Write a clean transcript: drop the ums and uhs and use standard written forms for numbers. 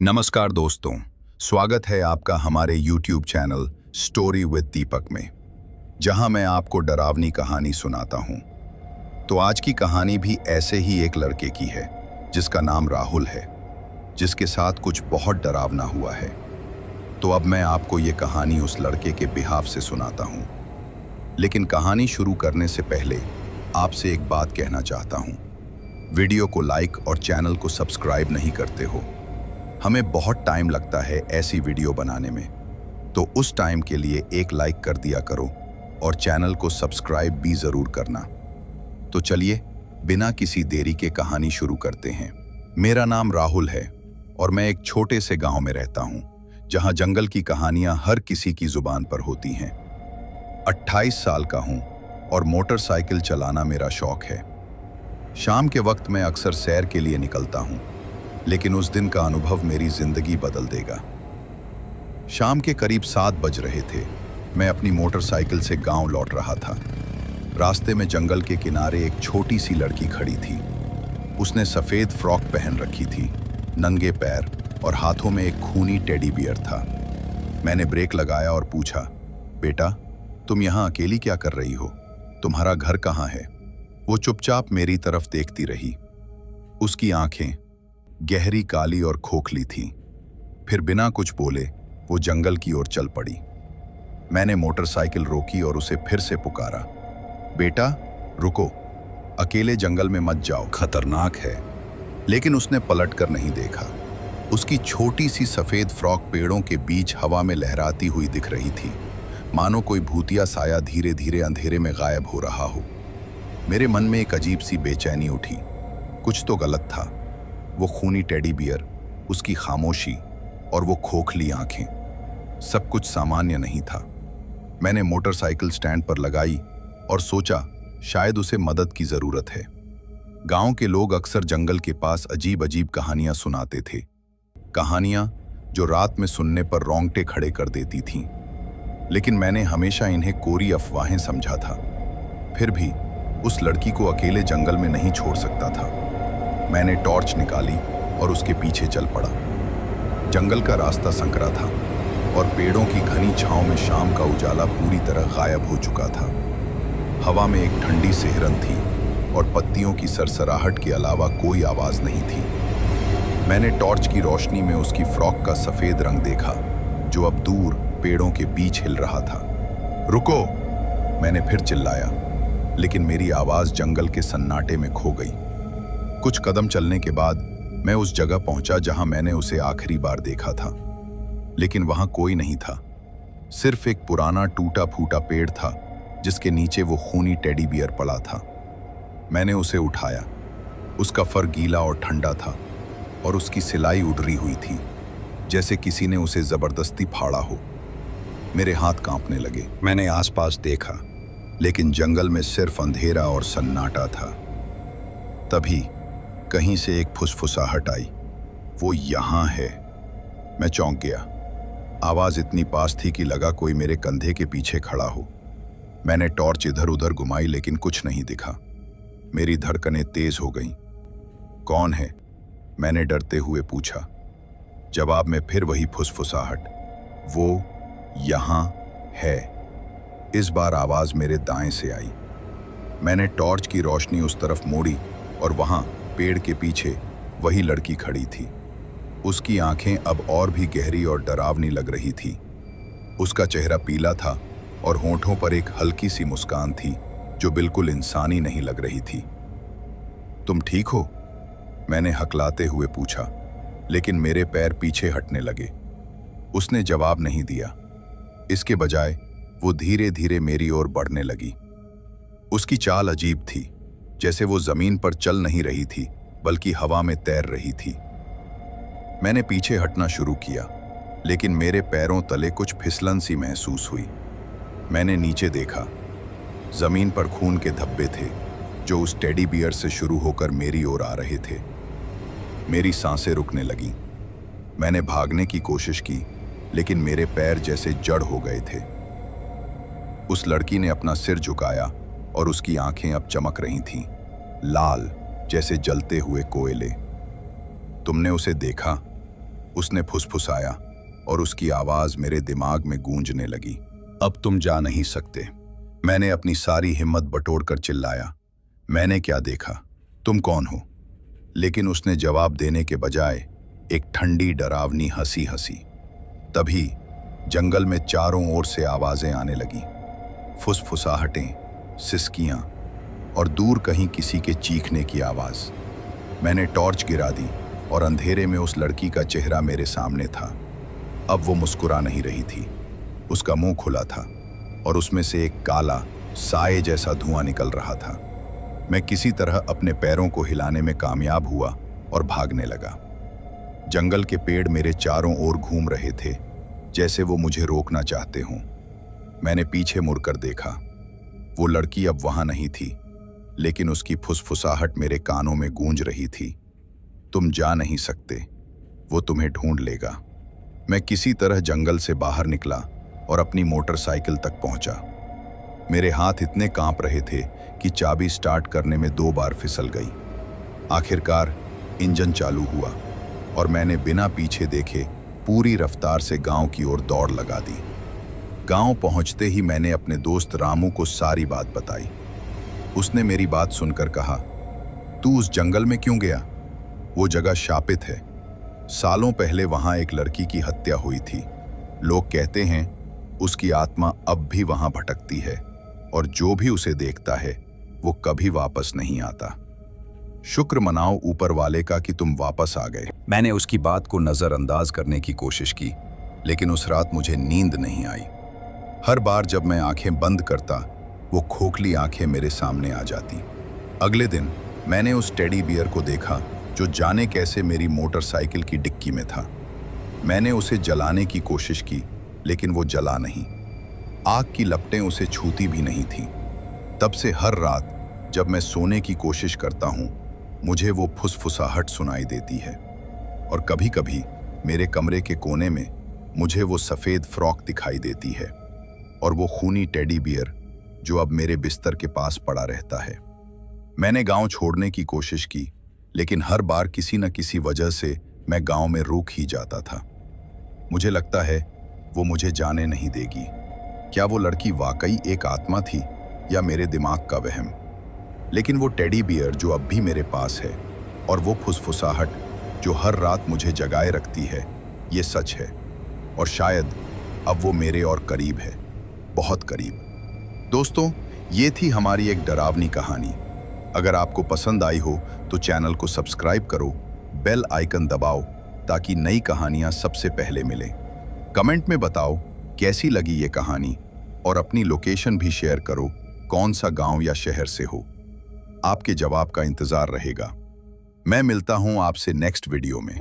नमस्कार दोस्तों, स्वागत है आपका हमारे YouTube चैनल स्टोरी विद दीपक में, जहां मैं आपको डरावनी कहानी सुनाता हूं। तो आज की कहानी भी ऐसे ही एक लड़के की है जिसका नाम राहुल है, जिसके साथ कुछ बहुत डरावना हुआ है। तो अब मैं आपको ये कहानी उस लड़के के बिहाफ से सुनाता हूं। लेकिन कहानी शुरू करने से पहले आपसे एक बात कहना चाहता हूं। वीडियो को लाइक और चैनल को सब्सक्राइब नहीं करते हो। हमें बहुत टाइम लगता है ऐसी वीडियो बनाने में, तो उस टाइम के लिए एक लाइक कर दिया करो और चैनल को सब्सक्राइब भी ज़रूर करना। तो चलिए बिना किसी देरी के कहानी शुरू करते हैं। मेरा नाम राहुल है और मैं एक छोटे से गांव में रहता हूं, जहां जंगल की कहानियां हर किसी की जुबान पर होती हैं। 28 साल का हूं और मोटरसाइकिल चलाना मेरा शौक है। शाम के वक्त मैं अक्सर सैर के लिए निकलता हूं, लेकिन उस दिन का अनुभव मेरी जिंदगी बदल देगा। शाम के करीब 7 बज रहे थे। मैं अपनी मोटरसाइकिल से गांव लौट रहा था। रास्ते में जंगल के किनारे एक छोटी सी लड़की खड़ी थी। उसने सफ़ेद फ्रॉक पहन रखी थी, नंगे पैर और हाथों में एक खूनी टेडी बियर था। मैंने ब्रेक लगाया और पूछा, बेटा, तुम यहाँ अकेली क्या कर रही हो? तुम्हारा घर कहाँ है? वो चुपचाप मेरी तरफ देखती रही। उसकी आंखें गहरी काली और खोखली थी। फिर बिना कुछ बोले वो जंगल की ओर चल पड़ी। मैंने मोटरसाइकिल रोकी और उसे फिर से पुकारा, बेटा रुको, अकेले जंगल में मत जाओ, खतरनाक है। लेकिन उसने पलटकर नहीं देखा। उसकी छोटी सी सफ़ेद फ्रॉक पेड़ों के बीच हवा में लहराती हुई दिख रही थी, मानो कोई भूतिया साया धीरे धीरे अंधेरे में गायब हो रहा हो। मेरे मन में एक अजीब सी बेचैनी उठी। कुछ तो गलत था। वो खूनी टेडी बियर, उसकी खामोशी और वो खोखली आंखें, सब कुछ सामान्य नहीं था। मैंने मोटरसाइकिल स्टैंड पर लगाई और सोचा शायद उसे मदद की जरूरत है। गांव के लोग अक्सर जंगल के पास अजीब अजीब कहानियां सुनाते थे, कहानियां जो रात में सुनने पर रोंगटे खड़े कर देती थीं। लेकिन मैंने हमेशा इन्हें कोरी अफवाहें समझा था। फिर भी उस लड़की को अकेले जंगल में नहीं छोड़ सकता था। मैंने टॉर्च निकाली और उसके पीछे चल पड़ा। जंगल का रास्ता संकरा था और पेड़ों की घनी छांव में शाम का उजाला पूरी तरह गायब हो चुका था। हवा में एक ठंडी सिहरन थी और पत्तियों की सरसराहट के अलावा कोई आवाज नहीं थी। मैंने टॉर्च की रोशनी में उसकी फ्रॉक का सफेद रंग देखा, जो अब दूर पेड़ों के बीच हिल रहा था। रुको, मैंने फिर चिल्लाया, लेकिन मेरी आवाज जंगल के सन्नाटे में खो गई। कुछ कदम चलने के बाद मैं उस जगह पहुंचा जहां मैंने उसे आखिरी बार देखा था। लेकिन वहां कोई नहीं था। सिर्फ एक पुराना टूटा फूटा पेड़ था जिसके नीचे वो खूनी टेडी बियर पड़ा था। मैंने उसे उठाया। उसका फर गीला और ठंडा था और उसकी सिलाई उड़री हुई थी, जैसे किसी ने उसे जबरदस्ती फाड़ा हो। मेरे हाथ कांपने लगे। मैंने आसपास देखा, लेकिन जंगल में सिर्फ अंधेरा और सन्नाटा था। तभी कहीं से एक फुसफुसाहट आई, वो यहाँ है। मैं चौंक गया। आवाज इतनी पास थी कि लगा कोई मेरे कंधे के पीछे खड़ा हो। मैंने टॉर्च इधर उधर घुमाई, लेकिन कुछ नहीं दिखा। मेरी धड़कनें तेज हो गईं। कौन है? मैंने डरते हुए पूछा। जवाब में फिर वही फुसफुसाहट, वो यहाँ है। इस बार आवाज मेरे दाएं से आई। मैंने टॉर्च की रोशनी उस तरफ मोड़ी और वहां पेड़ के पीछे वही लड़की खड़ी थी। उसकी आंखें अब और भी गहरी और डरावनी लग रही थी। उसका चेहरा पीला था और होंठों पर एक हल्की सी मुस्कान थी जो बिल्कुल इंसानी नहीं लग रही थी। तुम ठीक हो? मैंने हकलाते हुए पूछा, लेकिन मेरे पैर पीछे हटने लगे। उसने जवाब नहीं दिया। इसके बजाय वो धीरे धीरे मेरी ओर बढ़ने लगी। उसकी चाल अजीब थी, जैसे वो जमीन पर चल नहीं रही थी बल्कि हवा में तैर रही थी। मैंने पीछे हटना शुरू किया, लेकिन मेरे पैरों तले कुछ फिसलन सी महसूस हुई। मैंने नीचे देखा। जमीन पर खून के धब्बे थे जो उस टेडी बियर से शुरू होकर मेरी ओर आ रहे थे। मेरी सांसें रुकने लगीं। मैंने भागने की कोशिश की, लेकिन मेरे पैर जैसे जड़ हो गए थे। उस लड़की ने अपना सिर झुकाया और उसकी आंखें अब चमक रही थीं, लाल जैसे जलते हुए कोयले। तुमने उसे देखा? उसने फुसफुसाया और उसकी आवाज मेरे दिमाग में गूंजने लगी। अब तुम जा नहीं सकते। मैंने अपनी सारी हिम्मत बटोरकर चिल्लाया। मैंने क्या देखा? तुम कौन हो? लेकिन उसने जवाब देने के बजाय एक ठंडी डरावनी हंसी हंसी। तभी जंगल में चारों ओर से आवाजें आने लगी, फुसफुसाहटें, सिसकियां और दूर कहीं किसी के चीखने की आवाज। मैंने टॉर्च गिरा दी और अंधेरे में उस लड़की का चेहरा मेरे सामने था। अब वो मुस्कुरा नहीं रही थी, उसका मुंह खुला था और उसमें से एक काला साए जैसा धुआं निकल रहा था। मैं किसी तरह अपने पैरों को हिलाने में कामयाब हुआ और भागने लगा। जंगल के पेड़ मेरे चारों ओर घूम रहे थे, जैसे वो मुझे रोकना चाहते हों। मैंने पीछे मुड़कर देखा। वो लड़की अब वहां नहीं थी, लेकिन उसकी फुसफुसाहट मेरे कानों में गूंज रही थी। तुम जा नहीं सकते, वो तुम्हें ढूंढ लेगा। मैं किसी तरह जंगल से बाहर निकला और अपनी मोटरसाइकिल तक पहुंचा। मेरे हाथ इतने कांप रहे थे कि चाबी स्टार्ट करने में 2 बार फिसल गई। आखिरकार इंजन चालू हुआ और मैंने बिना पीछे देखे पूरी रफ्तार से गांव की ओर दौड़ लगा दी। गांव पहुंचते ही मैंने अपने दोस्त रामू को सारी बात बताई। उसने मेरी बात सुनकर कहा, तू उस जंगल में क्यों गया? वो जगह शापित है। सालों पहले वहां एक लड़की की हत्या हुई थी। लोग कहते हैं उसकी आत्मा अब भी वहां भटकती है और जो भी उसे देखता है वो कभी वापस नहीं आता। शुक्र मनाओ ऊपर वाले का कि तुम वापस आ गए। मैंने उसकी बात को नजरअंदाज करने की कोशिश की, लेकिन उस रात मुझे नींद नहीं आई। हर बार जब मैं आंखें बंद करता, वो खोखली आंखें मेरे सामने आ जाती। अगले दिन मैंने उस टेडी बियर को देखा जो जाने कैसे मेरी मोटरसाइकिल की डिक्की में था। मैंने उसे जलाने की कोशिश की, लेकिन वो जला नहीं। आग की लपटें उसे छूती भी नहीं थीं। तब से हर रात जब मैं सोने की कोशिश करता हूं, मुझे वो फुसफुसाहट सुनाई देती है। और कभी-कभी मेरे कमरे के कोने में मुझे वो सफ़ेद फ्रॉक दिखाई देती है और वो खूनी टेडी बियर जो अब मेरे बिस्तर के पास पड़ा रहता है। मैंने गांव छोड़ने की कोशिश की, लेकिन हर बार किसी न किसी वजह से मैं गांव में रुक ही जाता था। मुझे लगता है वो मुझे जाने नहीं देगी। क्या वो लड़की वाकई एक आत्मा थी या मेरे दिमाग का वहम? लेकिन वो टेडी बियर जो अब भी मेरे पास है और वो फुसफुसाहट जो हर रात मुझे जगाए रखती है, ये सच है। और शायद अब वो मेरे और करीब है, बहुत करीब। दोस्तों, ये थी हमारी एक डरावनी कहानी। अगर आपको पसंद आई हो तो चैनल को सब्सक्राइब करो, बेल आइकन दबाओ ताकि नई कहानियां सबसे पहले मिलें। कमेंट में बताओ कैसी लगी ये कहानी और अपनी लोकेशन भी शेयर करो, कौन सा गांव या शहर से हो। आपके जवाब का इंतजार रहेगा। मैं मिलता हूं आपसे नेक्स्ट वीडियो में।